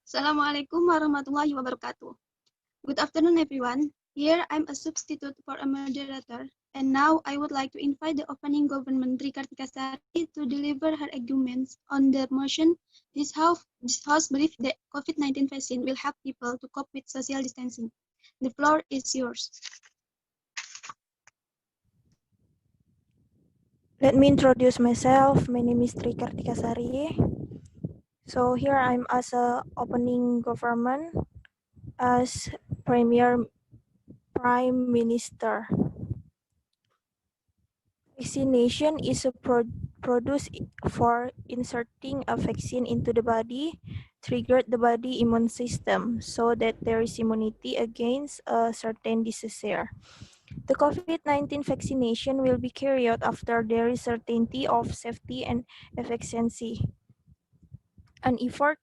Assalamualaikum warahmatullahi wabarakatuh. Good afternoon, everyone. Here I'm a substitute for a moderator, and now I would like to invite the opening government Menteri Kartika Sari to deliver her arguments on the motion. This House believes that COVID-19 vaccine will help people to cope with social distancing. The floor is yours. Let me introduce myself. My name is Tri Kartika Sari. So here I'm as a opening government as Prime Minister. Vaccination is a produce for inserting a vaccine into the body, trigger the body immune system so that there is immunity against a certain disease. The COVID-19 vaccination will be carried out after there is certainty of safety and efficacy. An effort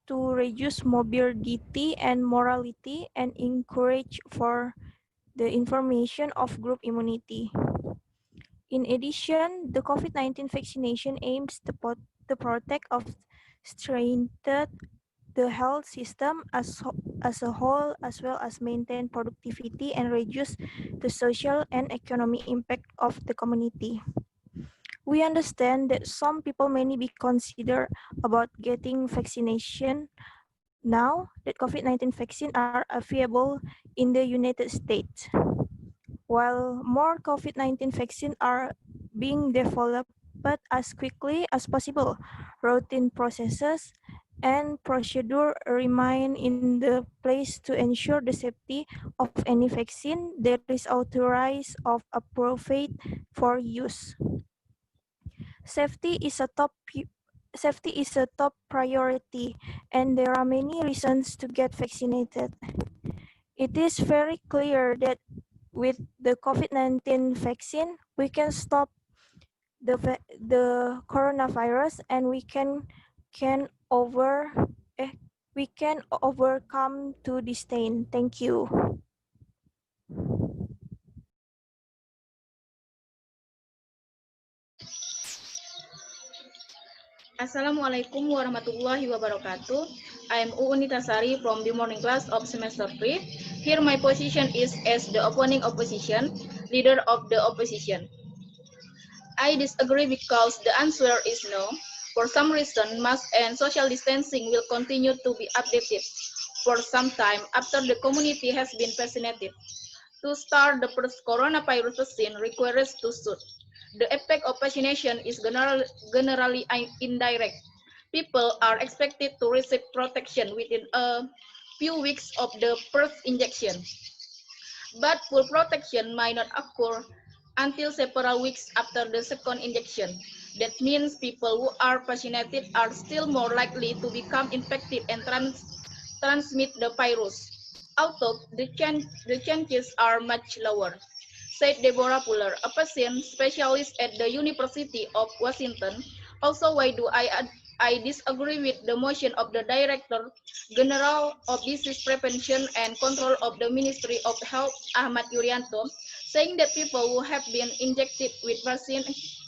to reduce morbidity and mortality and encourage for the information of group immunity. In addition, the COVID-19 vaccination aims to protect of strengthen the health system as a whole, as well as maintain productivity and reduce the social and economic impact of the community. We understand that some people may be considered about getting vaccination now that COVID-19 vaccines are available in the United States. While more COVID-19 vaccines are being developed as quickly as possible, routine processes and procedure remain in the place to ensure the safety of any vaccine that is authorized or approved for use. Safety is a top priority, and there are many reasons to get vaccinated. It is very clear that with the COVID-19 vaccine, we can stop the coronavirus, and we can overcome to this thing. Thank you. Assalamualaikum warahmatullahi wabarakatuh. I am Uunita Sari from the morning class of semester 3. Here my position is as the opening opposition, leader of the opposition. I disagree because the answer is no. For some reason, mask and social distancing will continue to be updated for some time after the community has been vaccinated. To start the first coronavirus vaccine requires two shots. The effect of vaccination is generally indirect. People are expected to receive protection within a few weeks of the first injection. But full protection might not occur until several weeks after the second injection. That means people who are vaccinated are still more likely to become infected and transmit the virus, although the chances are much lower, said Deborah Fuller, a vaccine specialist at the University of Washington. Also, why do I disagree with the motion of the Director General of Disease Prevention and Control of the Ministry of Health, Ahmad Yuryanto, saying that people who have been injected with vaccine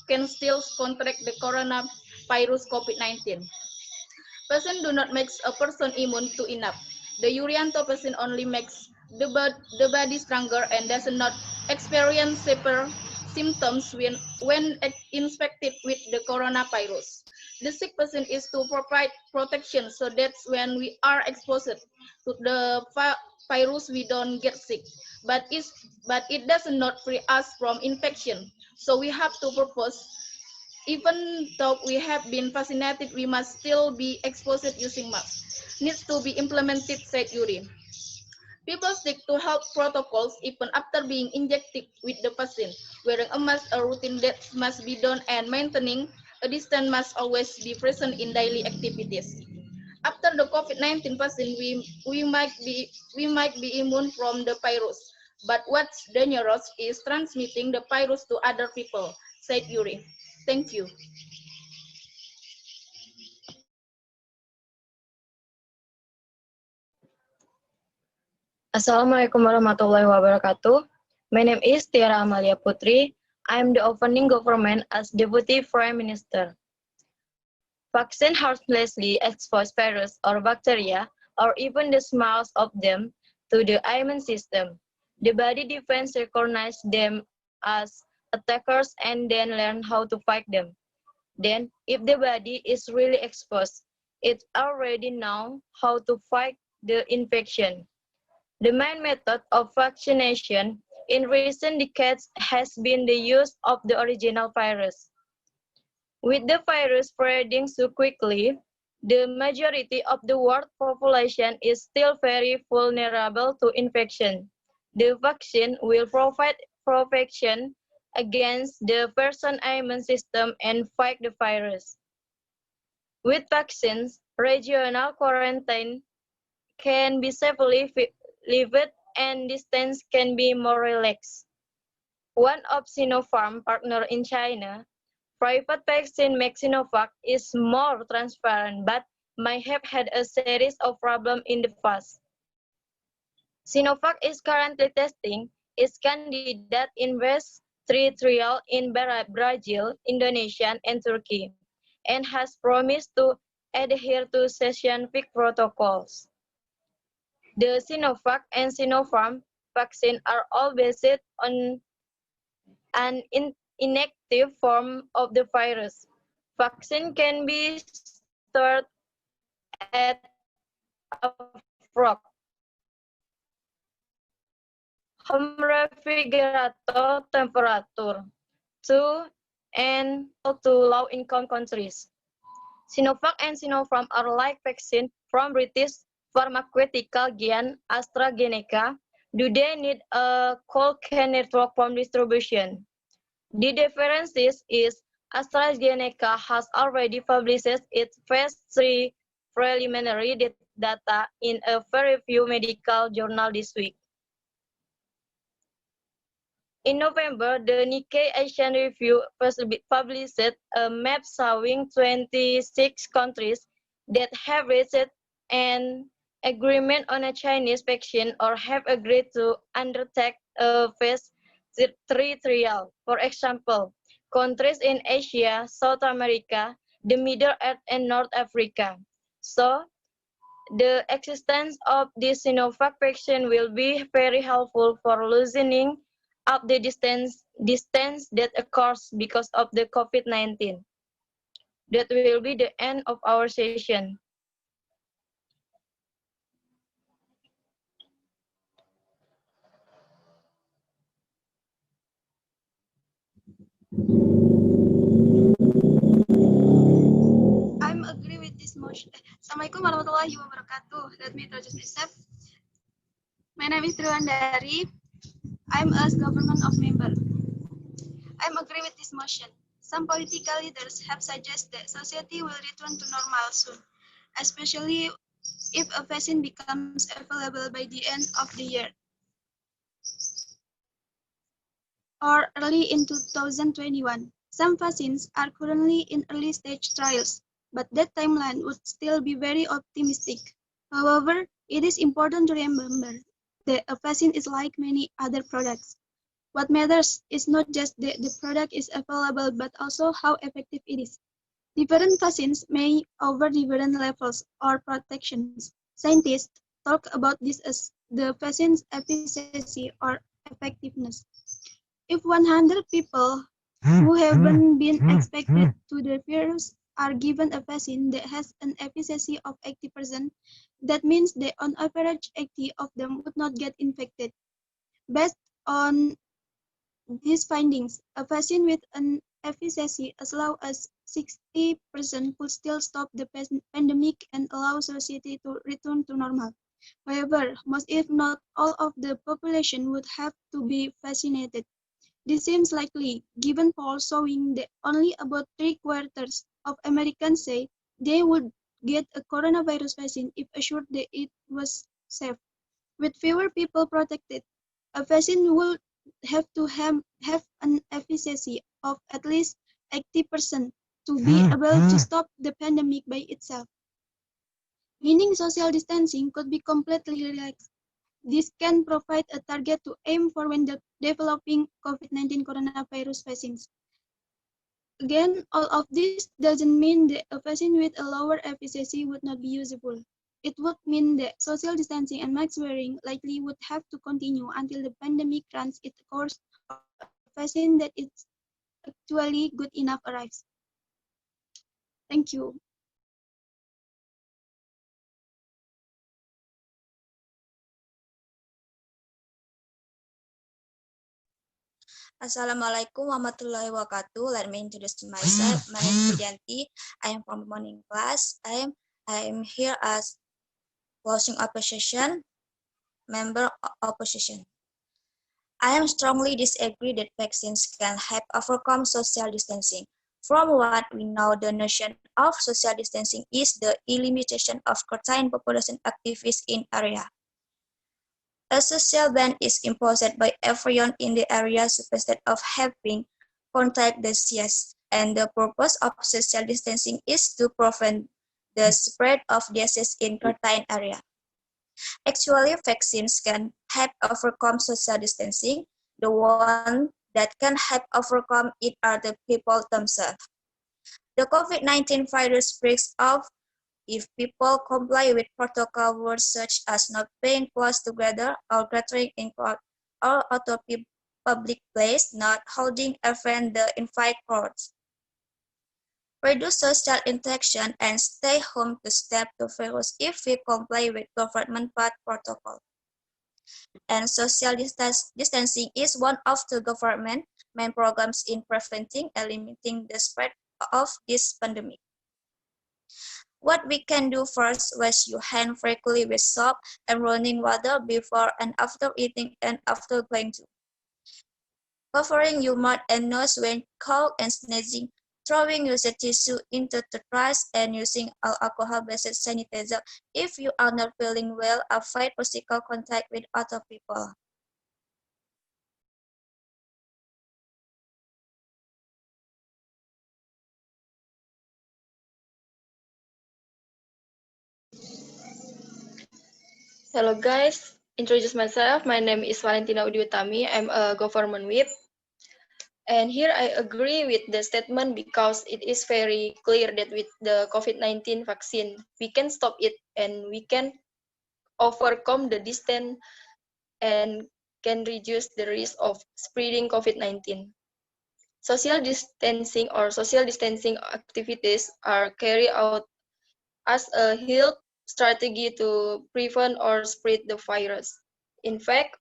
can still contract the coronavirus COVID-19. Vaccine do not make a person immune to enough. The Yuryanto vaccine only makes the body stronger and does not experience severe symptoms when infected with the coronavirus. The sick person is to provide protection so that when we are exposed to the virus, we don't get sick. But it does not free us from infection. So we have to propose, even though we have been vaccinated, we must still be exposed using masks. Needs to be implemented, said Yuri. People stick to health protocols even after being injected with the vaccine. Wearing a mask a routine that must be done, and maintaining a distance must always be present in daily activities. After the COVID-19 vaccine, we might be immune from the virus. But what's dangerous is transmitting the virus to other people, said Yuri. Thank you. Assalamualaikum warahmatullahi wabarakatuh. My name is Tiara Amalia Putri. I am the opening government as Deputy Prime Minister. Vaccine harmlessly expose virus or bacteria, or even the smells of them, to the immune system. The body defense recognizes them as attackers and then learn how to fight them. Then, if the body is really exposed, it already knows how to fight the infection. The main method of vaccination in recent decades has been the use of the original virus. With the virus spreading so quickly, the majority of the world population is still very vulnerable to infection. The vaccine will provide protection against the person's immune system and fight the virus. With vaccines, regional quarantine can be safely lifted and distance can be more relaxed. One of Sinopharm partner in China, private vaccine Sinovac is more transparent but might have had a series of problems in the past. Sinovac is currently testing its candidate in phase 3 trial in Brazil, Indonesia, and Turkey, and has promised to adhere to scientific protocols. The Sinovac and Sinopharm vaccine are all based on an inactive form of the virus. Vaccine can be stored at a frog, home refrigerator temperature, to and to low-income countries. Sinovac and Sinopharm are like vaccine from British pharmaceutical giant AstraZeneca. Do they need a cold chain network from distribution? The difference is AstraZeneca has already published its phase 3 preliminary data in a peer-reviewed medical journal this week. In November, the Nikkei Asian Review published a map showing 26 countries that have reached an agreement on a Chinese vaccine or have agreed to undertake a phase 3 trial. For example, countries in Asia, South America, the Middle East, and North Africa. So, the existence of this Sinovac vaccine will be very helpful for loosening up the distance that occurs because of the COVID-19. That will be the end of our session. I'm agree with this motion. Assalamualaikum warahmatullahi wabarakatuh. Let me introduce myself. My name is Triwandari. I'm a government of member. I'm agree with this motion. Some political leaders have suggested that society will return to normal soon, especially if a vaccine becomes available by the end of the year or early in 2021. Some vaccines are currently in early stage trials, but that timeline would still be very optimistic. However, it is important to remember that a vaccine is like many other products. What matters is not just that the product is available, but also how effective it is. Different vaccines may offer different levels or protections. Scientists talk about this as the vaccine's efficacy or effectiveness. If 100 people who haven't been exposed to the virus are given a vaccine that has an efficacy of 80%, that means that on average 80 of them would not get infected. Based on these findings, a vaccine with an efficacy as low as 60% could still stop the pandemic and allow society to return to normal. However, most if not all of the population would have to be vaccinated. This seems likely, given polls showing that only about 3/4 of Americans say they would get a coronavirus vaccine if assured that it was safe. With fewer people protected, a vaccine would have to have an efficacy of at least 80% to be able to stop the pandemic by itself, meaning social distancing could be completely relaxed. This can provide a target to aim for when developing COVID-19 coronavirus vaccines. Again, all of this doesn't mean that a vaccine with a lower efficacy would not be useful. It would mean that social distancing and mask wearing likely would have to continue until the pandemic runs its course or a vaccine that is actually good enough arrives. Thank you. Assalamualaikum warahmatullahi wabarakatuh. Let me introduce myself. My name is Widianti. I am from the morning class. I am here as closing opposition, member opposition. I am strongly disagree that vaccines can help overcome social distancing. From what we know, the notion of social distancing is the elimination of certain population activities in area. A social ban is imposed by everyone in the area suspected of having contact disease, and the purpose of social distancing is to prevent the spread of disease in certain area. Actually, vaccines can help overcome social distancing. The one that can help overcome it are the people themselves. The COVID-19 virus breaks out if people comply with protocol rules such as not being close together or gathering in crowd or out of public place, not holding event the invite crowds. Reduce social interaction and stay home to stop the virus if we comply with government path protocol. And social distancing is one of the government main programs in preventing and limiting the spread of this pandemic. What we can do first, wash your hands frequently with soap and running water before and after eating and after going to. Covering your mouth and nose when cough and sneezing, throwing used tissue into the trash and using alcohol-based sanitizer. If you are not feeling well, avoid physical contact with other people. Hello guys, introduce myself. My name is Valentina Udiutami. I'm a government whip. And here I agree with the statement because it is very clear that with the COVID-19 vaccine, we can stop it and we can overcome the distance and can reduce the risk of spreading COVID-19. Social distancing or social distancing activities are carried out as a health strategy to prevent or spread the virus. In fact,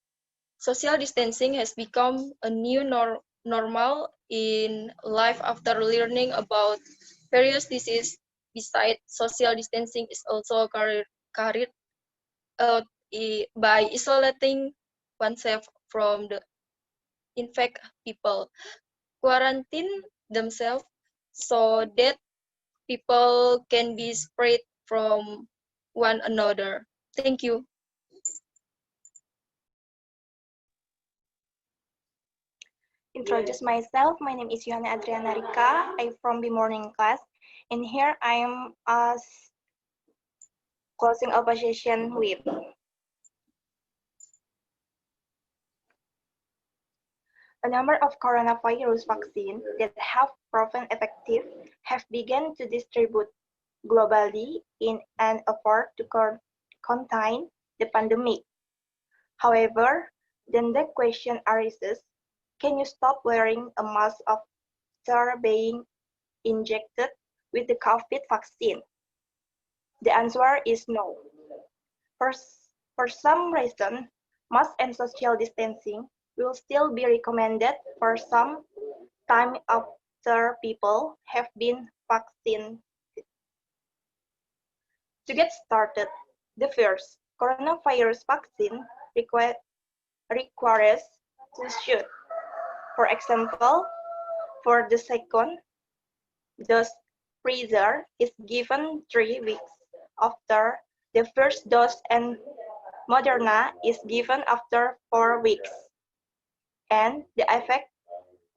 social distancing has become a new normal in life after learning about various diseases. Besides, social distancing is also carried out by isolating oneself from the infected people, quarantine themselves so that people can be spread from one another. Thank you. Introduce myself. My name is Yohana Adriana Rika. I'm from the morning class, and here I am as closing opposition whip. A number of coronavirus vaccines that have proven effective have begun to distribute globally in an effort to contain the pandemic. However, then the question arises, can you stop wearing a mask after being injected with the COVID vaccine? The answer is no. For some reason, mask and social distancing will still be recommended for some time after people have been vaccinated. To get started, the first coronavirus vaccine requires 2 shots. For example, for the second dose, Pfizer is given 3 weeks after the first dose and Moderna is given after 4 weeks. And the effects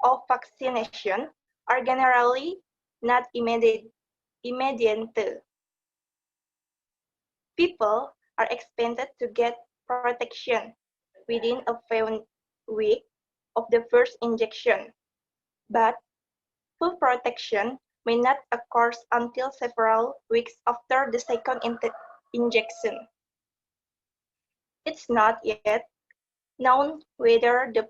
of vaccination are generally not immediate. People are expected to get protection within a few weeks of the first injection. But full protection may not occur until several weeks after the second injection. It's not yet known whether the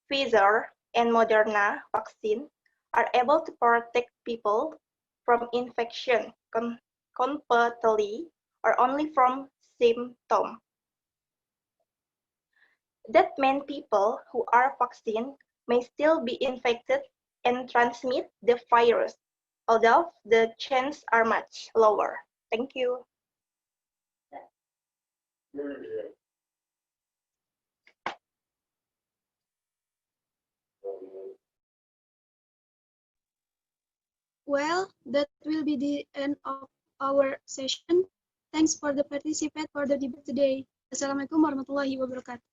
Pfizer and Moderna vaccine are able to protect people from infection completely or only from symptoms. That means people who are vaccinated may still be infected and transmit the virus, although the chances are much lower. Thank you. Well, that will be the end of our session. Thanks for the participant for the debate today. Assalamualaikum warahmatullahi wabarakatuh.